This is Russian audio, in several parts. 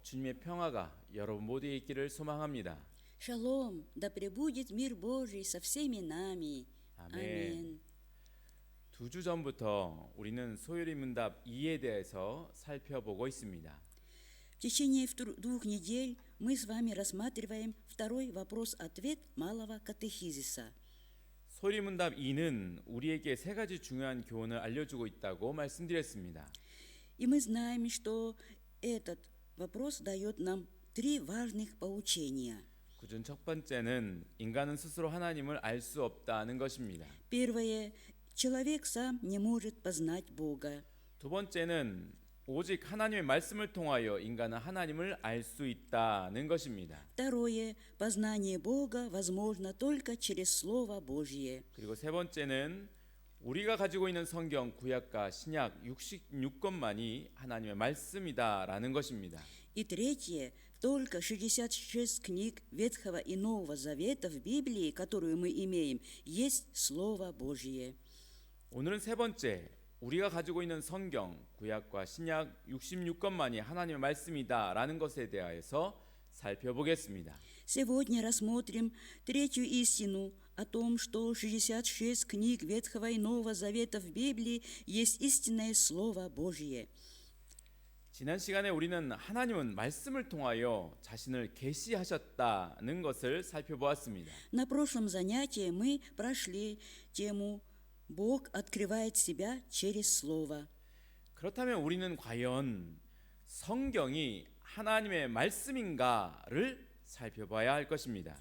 주님의 평화가 여러분 모두에 있기를 소망합니다. Шалом, да пребудет мир Божий со всеми нами. 아멘. Аминь. 2주 전부터 우리는 소요리 문답 2에 대해서 살펴보고 있습니다. В течение 2 недель мы с вами рассматриваем второй вопрос-ответ малого катехизиса. 소요리 문답 2는 우리에게 세 가지 중요한 교훈을 알려주고 있다고 말씀드렸습니다. И мы знаем, что этот вопрос дает нам 3 важных поучения. 그중 첫 번째는 인간은 스스로 하나님을 알 수 없다는 것입니다. Первое. Человек сам не может познать Бога. 두 번째는 오직 하나님의 말씀을 통하여 인간은 하나님을 알 수 있다는 것입니다. Второе. Познание Бога возможно только через Слово Божье. 그리고 세 번째는 우리가 가지고 있는 성경 구약과 신약 66권만이 하나님의 말씀이다라는 것입니다. И третье. Только 66 книг Ветхого и Нового Завета в Библии, которую мы имеем, есть Слово Божье. 오늘은 세 번째, 우리가 가지고 있는 성경 구약과 신약 66권만이 하나님의 말씀이다라는 것에 대하여서 살펴보겠습니다. Сегодня рассмотрим третью истину о том, что 66 книг Ветхого и Нового Завета в Библии есть истинное Слово Божье. 지난 시간에 우리는 하나님은 말씀을 통하여 자신을 계시하셨다는 것을 살펴보았습니다. На прошлом занятии мы прошли тему «Бог открывает себя через Слово». 그렇다면 우리는 과연 성경이 하나님의 말씀인가를 살펴봐야 할 것입니다.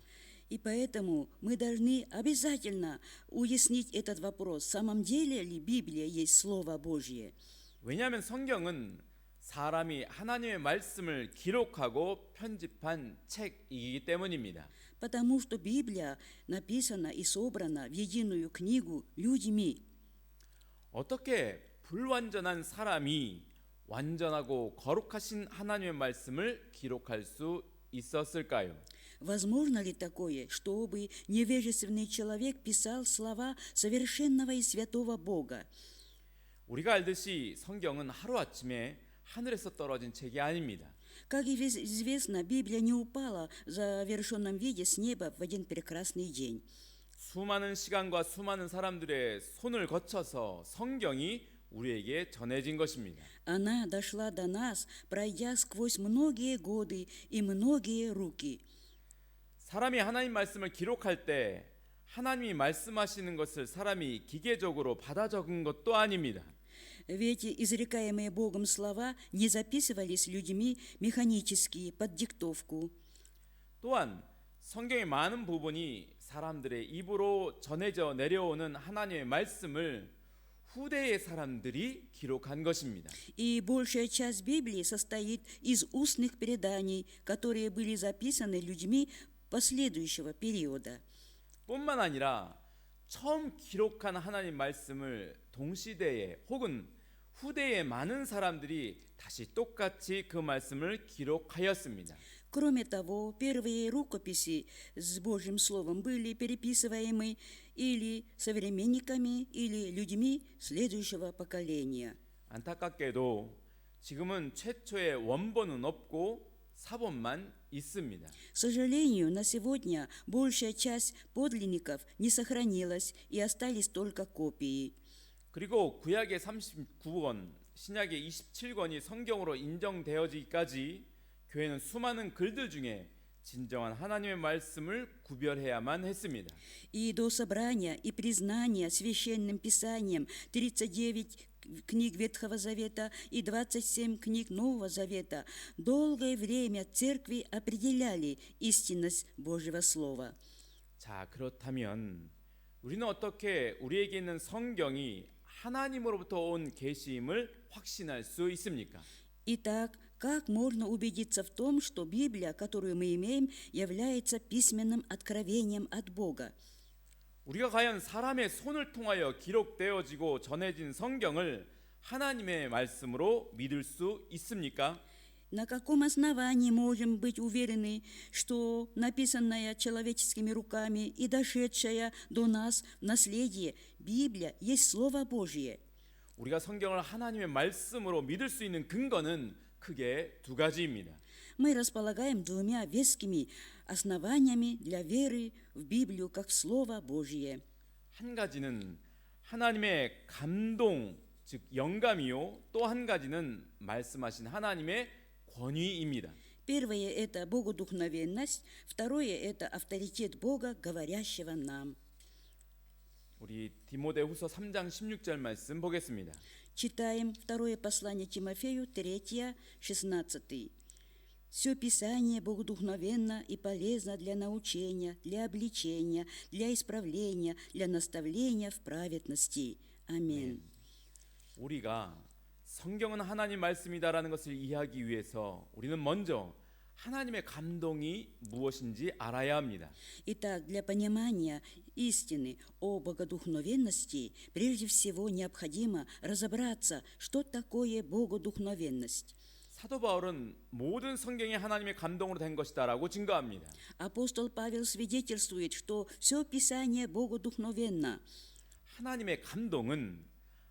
И поэтому мы должны обязательно уяснить этот вопрос, в самом деле ли Библия есть Слово Божье. 왜냐하면 성경은 사람이 하나님의 말씀을 기록하고 편집한 책이기 때문입니다. Потому что Библия написана и собрана в единую книгу людьми. 어떻게 불완전한 사람이 완전하고 거룩하신 하나님의 말씀을 기록할 수 있었을까요? Возможно ли такое, чтобы невежественный человек писал слова совершенного и святого Бога? 우리가 알듯이 성경은 하루아침에 하늘에서 떨어진 책이 아닙니다. Как известно, Библия не упала в завершенном виде с неба в один прекрасный день. 수많은 시간과 수많은 사람들의 손을 거쳐서 성경이 우리에게 전해진 것입니다. Она дошла до нас, пройдя сквозь многие годы и многие руки. 사람이 하나님 말씀을 기록할 때 하나님이 말씀하시는 것을 사람이 기계적으로 받아 적은 것도 아닙니다. Ведь изрекаемые Богом слова не записывались людьми механически, под диктовку. 또한 성경의 많은 부분이 사람들의 입으로 전해져 내려오는 하나님의 말씀을 후대의 사람들이 기록한 것입니다. И большая часть Библии состоит из устных преданий, которые были записаны людьми последующего периода. 뿐만 아니라 처음 기록한 하나님 말씀을 동시대에 혹은 후대에 많은 사람들이 다시 똑같이 그 말씀을 기록하였습니다. Кроме того, первые рукописи с Божьим Словом были переписываемы или современниками, или людьми следующего поколения. 안타깝게도 지금은 최초의 원본은 없고 사본만 있습니다. К сожалению, на сегодня большая часть подлинников не сохранилась и остались только копии. 그리고 구약의 39권, 신약의 27권이 성경으로 인정되어지기까지 교회는 수많은 글들 중에 진정한 하나님의 말씀을 구별해야만 했습니다. И до собрания и признания священным писанием 39 книг Ветхого Завета и 27 книг Нового Завета долгое время церкви определяли истинность Божьего Слова. 자, 그렇다면 우리는 어떻게 우리에게 있는 성경이 하나님으로부터 온 계시임을 확신할 수 있습니까? Итак, как можно убедиться в том, что Библия, которую мы имеем, является письменным откровением от Бога? 우리가 과연 사람의 손을 통하여 기록되어지고 전해진 성경을 하나님의 말씀으로 믿을 수 있습니까? На каком основании можем быть уверены, что написанная человеческими руками и дошедшая до нас в наследие Библия есть Слово Божье? 우리가 성경을 하나님의 말씀으로 믿을 수 있는 근거는 크게 두 가지입니다. мы располагаем двумя вескими основаниями для веры в Библию как в Слово Божье. 한 가지는 하나님의 감동, 즉 영감이요. 또 한 가지는 말씀하신 하나님의 권위입니다. Первое – это богодухновенность, второе – это авторитет Бога, говорящего нам. 우리 디모데후서 3장 16절 말씀 보겠습니다. Читаем второе послание Тимофею, 3, 16. «Все Писание богодухновенно и полезно для научения, для обличения, для исправления, для наставления в праведности». Аминь. 우리가 성경은 하나님 말씀이다라는 것을 이해하기 위해서 우리는 먼저 하나님의 감동이 무엇인지 알아야 합니다. Итак, для понимания истины о богодухновенности прежде всего необходимо разобраться, что такое богодухновенность. 사도 바울은 모든 성경이 하나님의 감동으로 된 것이다라고 증거합니다. Апостол Павел свидетельствует, что все Писание богодухновенно. 하나님의 감동은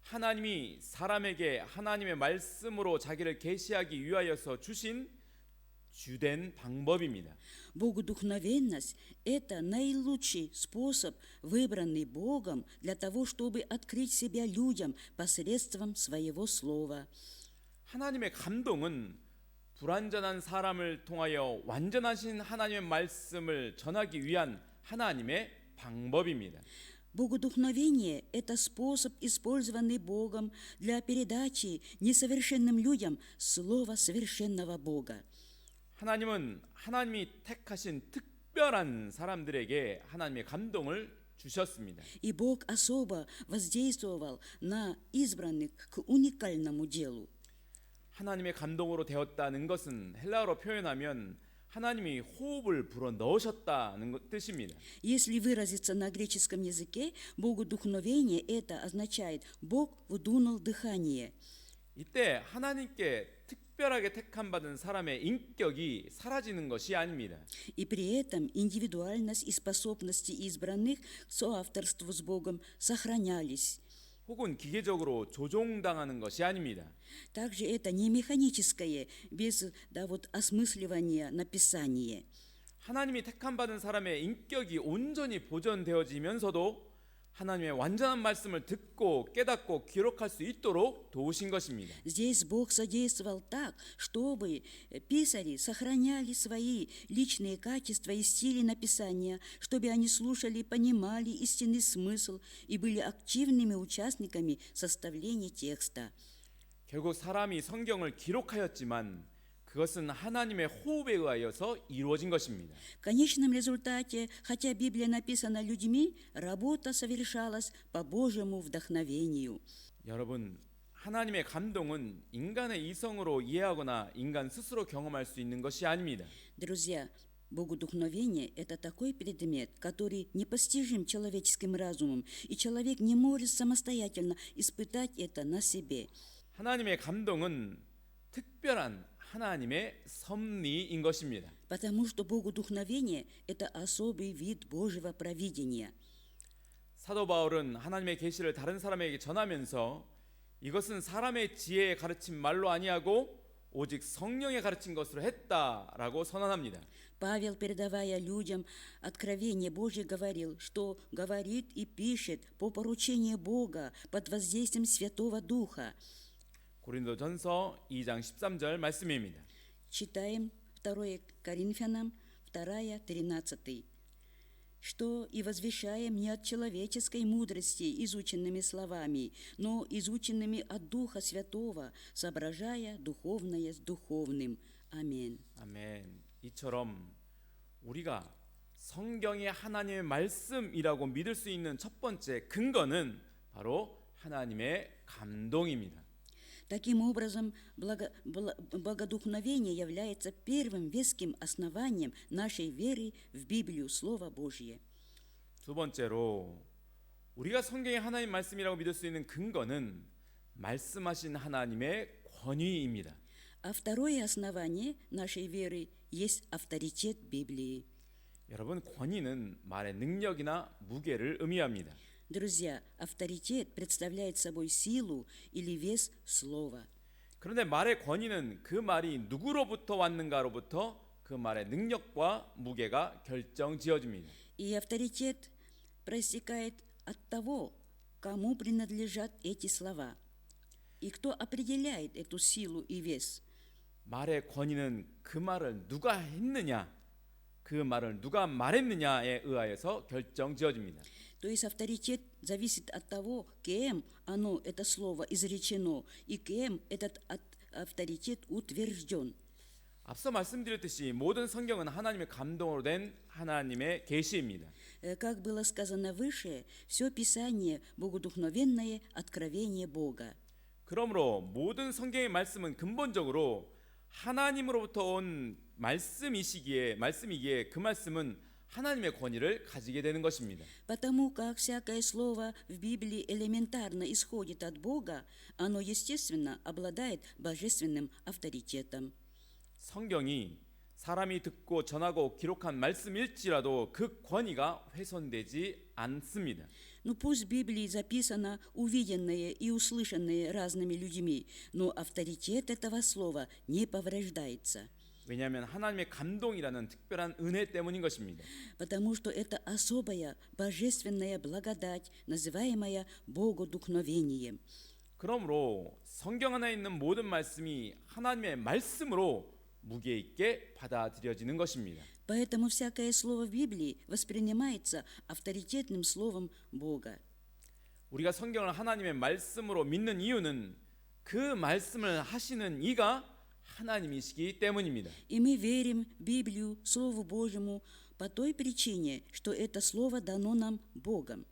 하나님이 사람에게 하나님의 말씀으로 자기를 계시하기 위하여서 주신 주된 방법입니다. Богодухновенность – это наилучший способ, выбранный Богом для того, чтобы открыть себя людям посредством своего слова. 하나님의 감동은 불완전한 사람을 통하여 완전하신 하나님의 말씀을 전하기 위한 하나님의 방법입니다. Богодухновение – это способ, использованный Богом для передачи несовершенным людям слова совершенного Бога. 하나님이 택하신 특별한 사람들에게 하나님의 감동을 주셨습니다. И Бог особо воздействовал на избранных к уникальному делу. 하나님의 감동으로 되었다는 것은 헬라어로 표현하면 하나님이 호흡을 불어 넣으셨다는 뜻입니다. Если выразиться на греческом языке, богодухновение – это означает «Бог вдунул дыхание». 이때 하나님께 특별하게 택함 받은 사람의 인격이 사라지는 것이 아닙니다. И при этом индивидуальность и способности избранных к соавторству с Богом сохранялись. 혹은 기계적으로 조종당하는 것이 아닙니다. Также это не механическое, без осмысливания написания. 하나님이 택함 받은 사람의 인격이 온전히 보존되어지면서도 하나님의 완전한 말씀을 듣고 깨닫고 기록할 수 있도록 도우신 것입니다. Здесь Бог содействовал так, чтобы писари сохраняли свои личные качества и стили написания, чтобы они слушали, понимали истинный смысл и были активными участниками составления текста. 결국 사람이 성경을 기록하였지만 그것은 하나님의 호흡에 의하여서 이루어진 것입니다. В конечном результате, хотя Библия написана людьми, работа совершалась по Божьему вдохновению. 여러분, 하나님의 감동은 인간의 이성으로 이해하거나 인간 스스로 경험할 수 있는 것이 아닙니다. Друзья, богодухновение – это такой предмет, который непостижим человеческим разумом, и человек не может самостоятельно испытать это на себе. 하나님의 감동은 특별한 하나님의 섭리인 것입니다. Потому что богодухновение – это особый вид Божьего провидения. 사도 바울은 하나님의 계시를 다른 사람에게 전하면서 이것은 사람의 지혜에 가르친 말로 아니하고 오직 성령의 가르친 것으로 했다라고 선언합니다. Павел, передавая людям откровение Божье, говорил, что говорит и пишет по поручению Бога под воздействием Святого Духа. 고린도전서 2장 13절 말씀입니다. Читаем 2 Коринфянам 2, 13. «Что и возвещаем не от человеческой мудрости изученными словами, но изученными от Духа Святого, соображая духовное с духовным». 아멘. 아멘. 이처럼 우리가 성경이 하나님의 말씀이라고 믿을 수 있는 첫 번째 근거는 바로 하나님의 감동입니다. Таким образом, богодухновение является первым веским основанием нашей веры в Библию, Слово Божье. 두 번째로 우리가 성경이 하나님 말씀이라고 믿을 수 있는 근거는 말씀하신 하나님의 권위입니다. А второе основание нашей веры есть авторитет Библии. 여러분, 권위는 말의 능력이나 무게를 의미합니다. Друзья, авторитет представляет собой силу или вес слова. 그런데 말의 권위는 그 말이 누구로부터 왔는가로부터 그 말의 능력과 무게가 결정지어집니다. И авторитет проистекает от того, кому принадлежат эти слова. И кто определяет эту силу и вес. 말의 권위는 그 말을 누가 했느냐, 그 말을 누가 말했느냐에 의하여서 결정지어집니다. То есть авторитет зависит от того, кем оно, это слово, изречено, и кем этот авторитет утвержден. 앞서 말씀드렸듯이 모든 성경은 하나님의 감동으로 된 하나님의 계시입니다. Как было сказано выше, все Писание – богодухновенное откровение Бога. 그러므로 모든 성경의 말씀은 근본적으로 하나님으로부터 온 말씀이기에 그 말씀은 하나님의 권위를 가지게 되는 것입니다. Потому как всякое слово в Библии элементарно исходит от Бога, оно, естественно, обладает божественным авторитетом. 성경이 사람이 듣고 전하고 기록한 말씀일지라도 그 권위가 훼손되지 않습니다. Ну пусть в Библии записано увиденное и услышанное разными людьми, но авторитет этого слова не повреждается. 왜냐하면 하나님의 감동이라는 특별한 은혜 때문인 것입니다. Потому что это особая божественная благодать, называемая богодухновением. 그러므로 성경 안에 있는 모든 말씀이 하나님의 말씀으로 무게 있게 받아들여지는 것입니다. Поэтому всякое слово в Библии воспринимается авторитетным словом Бога. 우리가 성경을 하나님의 말씀으로 믿는 이유는 그 말씀을 하시는 이가 하나님이시기 때문입니다. И мы верим в Библию, Слову Божьему, по той причине, что это слово дано нам Богом.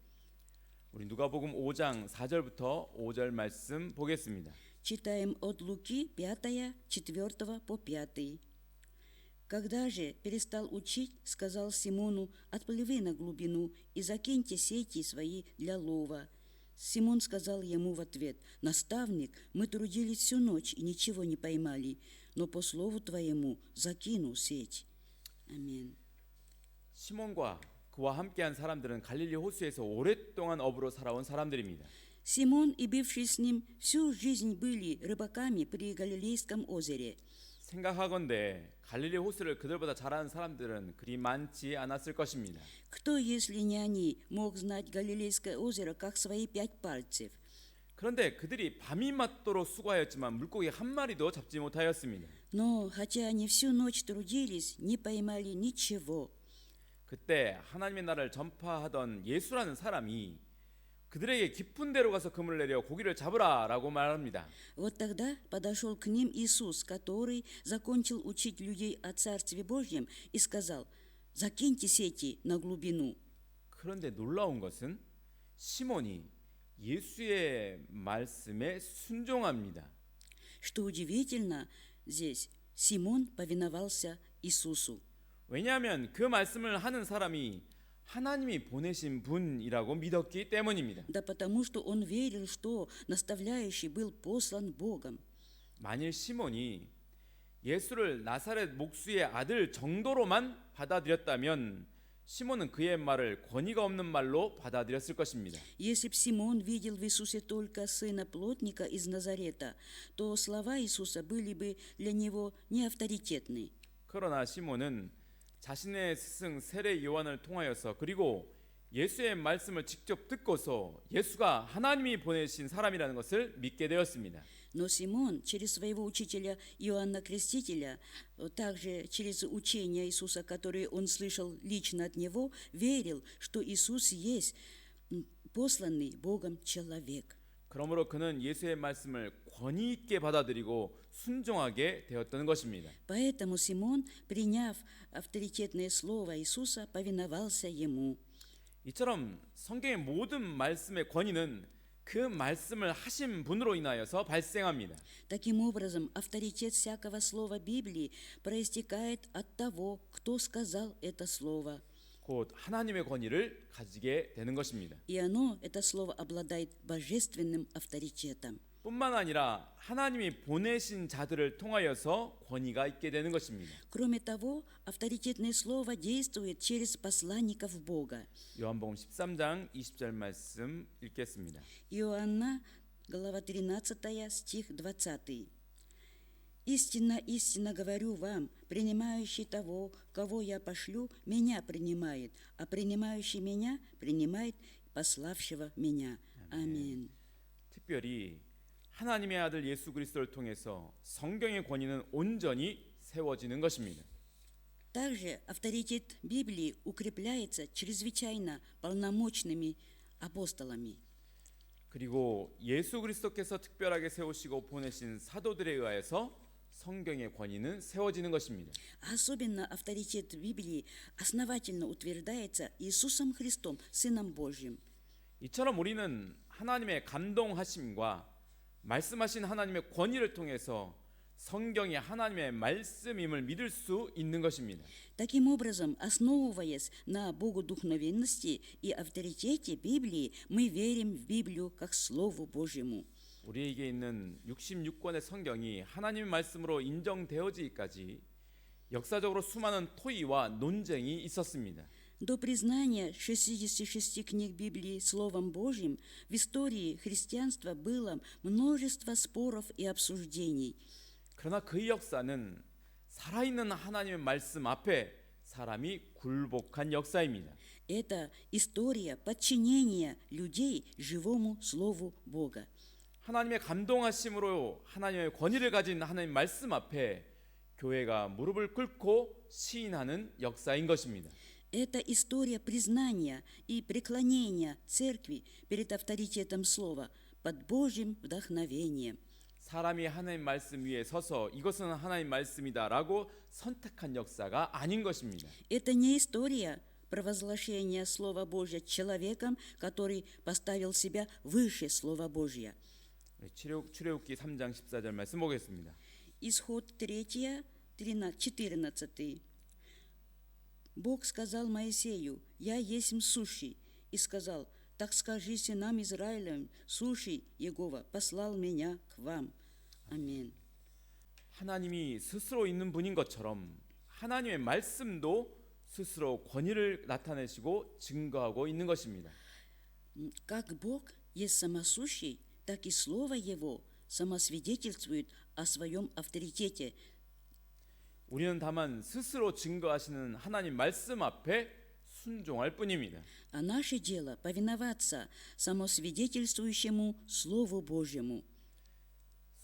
우리 누가복음 5장 4절부터 5절 말씀 보겠습니다. Читаем от Луки 5, 4 по 5. Когда же перестал учить, сказал Симону: «Отплыви на глубину и закиньте сети свои для лова». Симон сказал ему в ответ: «Наставник, мы трудились всю ночь и ничего не поймали, но по слову твоему закину сеть». 아멘. 시몬과 그와 함께한 사람들은 갈릴리 호수에서 오랫동안 어부로 살아온 사람들입니다. Симон и бывшие с ним всю жизнь были рыбаками при Галилейском озере. 생각하건대 갈릴리 호수를 그들보다 잘 아는 사람들은 그리 많지 않았을 것입니다. Кто, если не они, мог знать Галилейское озеро как свои 5 пальцев? 그런데 그들이 밤이 맞도록 수고하였지만 물고기 한 마리도 잡지 못하였습니다. Но, хотя они всю ночь трудились, не поймали ничего. 그때 하나님의 나라를 전파하던 예수라는 사람이 그들에게 깊은 데로 가서 그물을 내려 고기를 잡으라라고 말합니다. Вот тогда подошел к ним Иисус, который закончил учить людей о Царстве Божьем, и сказал: «Закиньте сети на глубину». 그런데 놀라운 것은 시몬이 예수의 말씀에 순종합니다. Что удивительно, здесь Симон повиновался Иисусу. 왜냐하면 그 말씀을 하는 사람이 하나님이 보내신 분이라고 믿었기 때문입니다. Да потому что он верил, что наставляющий был послан Богом. 만일 시몬이 예수를 나사렛 목수의 아들 정도로만 받아들였다면 시몬은 그의 말을 권위가 없는 말로 받아들였을 것입니다. Если б Симон видел в Иисусе только сына плотника из Назарета, то слова Иисуса были бы для него неавторитетны. 그러나 시몬은 자신의 스승 세례 요한을 통하여서 그리고 예수의 말씀을 직접 듣고서 예수가 하나님이 보내신 사람이라는 것을 믿게 되었습니다. Но Симон через своего учителя Иоанна Крестителя, также через учение Иисуса, которое он слышал лично от него, верил, что Иисус есть посланный Богом человек. 그러므로 그는 예수의 말씀을 권위 있게 받아들이고 순종하게 되었던 것입니다. Поэтому Симон, приняв авторитетное слово Иисуса, повиновался ему. 이처럼 성경의 모든 말씀의 권위는 그 말씀을 하신 분으로 인하여서 발생합니다. Таким образом, авторитет всякого слова Библии проистекает от того, кто сказал это слово. 곧 하나님의 권위를 가지게 되는 것입니다. И оно, это слово, обладает божественным авторитетом. 뿐만 아니라 하나님이 보내신 자들을 통하여서 권위가 있게 되는 것입니다. Кроме того, авторитетное слово действует через посланников Бога. 요한복음 13장 20절 말씀 읽겠습니다. Иоанна, глава 13, стих 20. Истинно, истинно говорю вам, принимающий того, кого я пошлю, меня принимает, а принимающий меня принимает пославшего меня. Аминь. 특별히 하나님의 아들 예수 그리스도를 통해서 성경의 권위는 온전히 세워지는 것입니다. Также авторитет Библии укрепляется чрезвычайно полномочными апостолами. 그리고 예수 그리스도께서 특별하게 세우시고 보내신 사도들에 의하여서 성경의 권위는 세워지는 것입니다. Особенно авторитет Библии основательно утверждается Иисусом Христом, Сыном Божьим. 이처럼 우리는 하나님의 감동하심과 말씀하신 하나님의 권위를 통해서 성경이 하나님의 말씀임을 믿을 수 있는 것입니다. Таким образом, основываясь на богодухновенности и авторитете Библии, мы верим в Библию как Слову Божьему. 우리에게 있는 66권의 성경이 하나님의 말씀으로 인정되어지기까지 역사적으로 수많은 토의와 논쟁이 있었습니다. До признания 66 книг Библии Словом Божьим в истории христианства было множество споров и обсуждений. 그러나 그 역사는 살아있는 하나님의 말씀 앞에 사람이 굴복한 역사입니다. Это история подчинения людей живому Слову Бога. 하나님의 감동하심으로 하나님의 권위를 가진 하나님 말씀 앞에 교회가 무릎을 꿇고 시인하는 역사인 것입니다. Это история признания и преклонения церкви перед авторитетом Слова под Божьим вдохновением. 사람이 하나님 말씀 위에 서서 이것은 하나님 말씀이다라고 선택한 역사가 아닌 것입니다. Это не история провозглашения Слова Божьего человеком, который поставил себя выше Слова Божьего. 출애굽기 3장 14절 말씀 보겠습니다. Исход 3, 14. Бог сказал Моисею: «Я есмь сущий», и сказал: «Так скажи сынам Израилевым: сущий Егова послал меня к вам». 아멘. 하나님이 스스로 있는 분인 것처럼 하나님의 말씀도 스스로 권위를 나타내시고 증거하고 있는 것입니다. Как Бог есть самосущий, так и Слово Его самосвидетельствует о своем авторитете. 우리는 다만 스스로 증거하시는 하나님 말씀 앞에 순종할 뿐입니다. А наше дело повиноваться самосвидетельствующему Слову Божьему.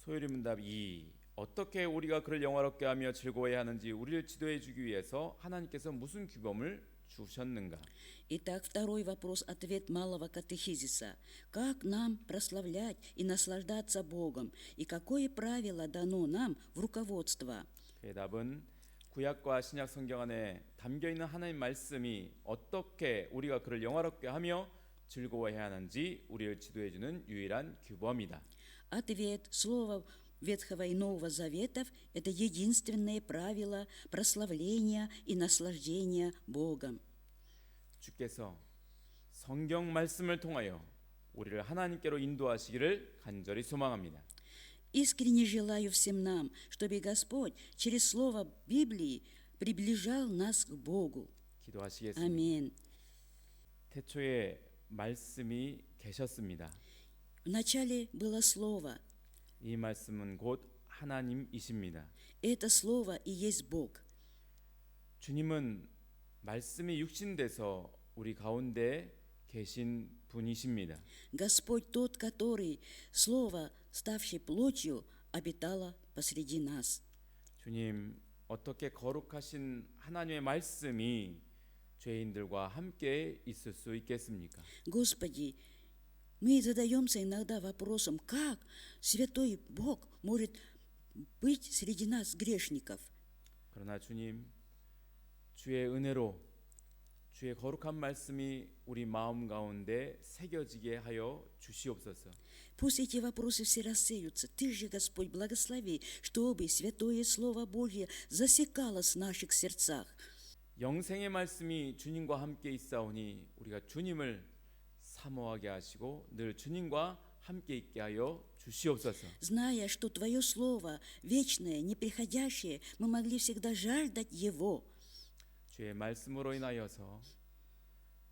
소요리 문답 2. 어떻게 우리가 그를 영화롭게 하며 즐거워해야 하는지 우리를 지도해 주기 위해서 하나님께서 무슨 규범을 주셨는가? Итак, второй вопрос, ответ малого катехизиса. Как нам прославлять и наслаждаться Богом? И какое правило дано нам в руководство? 그 답은 구약과 신약 성경 안에 담겨 있는 하나님 말씀이 어떻게 우리가 그를 영화롭게 하며 즐거워해야 하는지 우리를 지도해 주는 유일한 규범이다. Ответ слова Ветхого и Нового Заветов – это единственное правило прославления и наслаждения Богом. 주께서 성경 말씀을 통하여 우리를 하나님께로 인도하시기를 간절히 소망합니다. Искренне желаю всем нам, чтобы Господь через слово Библии приближал нас к Богу. 기도하시겠습니다. Аминь. 태초에 말씀이 계셨습니다. В начале было Слово. 이 말씀은 곧 하나님이십니다. Это Слово и есть Бог. 주님은 말씀이 육신돼서 우리 가운데 계신 분이십니다. Господь тот, который, Слово, ставший плотью, обитало посреди нас. 주님, 어떻게 거룩하신 하나님의 말씀이 죄인들과 함께 있을 수 있겠습니까? Господи, мы задаемся иногда вопросом, как святой Бог может быть среди нас, грешников. 그러나 주님, 주의 은혜로 주의 거룩한 말씀이 우리 마음 가운데 새겨지게 하여 주시옵소서. Пусть эти вопросы все рассеются. Ты же, Господь, благослови, чтобы святое Слово Божье засекалось в наших сердцах. 영생의 말씀이 주님과 함께 있사오니 우리가 주님을 사모하게 하시고 늘 주님과 함께 있게 하여 주시옵소서. Зная, что Твое Слово вечное, неприходящее, мы могли всегда жаждать Его. 주의 말씀으로 인하여서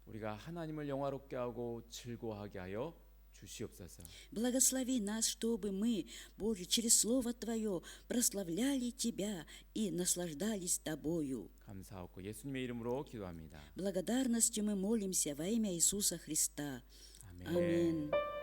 우리가 하나님을 영화롭게 하고 즐거워하게 하여 주시옵소서. Благослови нас, чтобы мы, Боже, через Слово Твое прославляли Тебя и наслаждались Тобою. 감사하고 예수님의 이름으로 기도합니다. Благодарностью мы молимся во имя Иисуса Христа. 아멘. Аминь.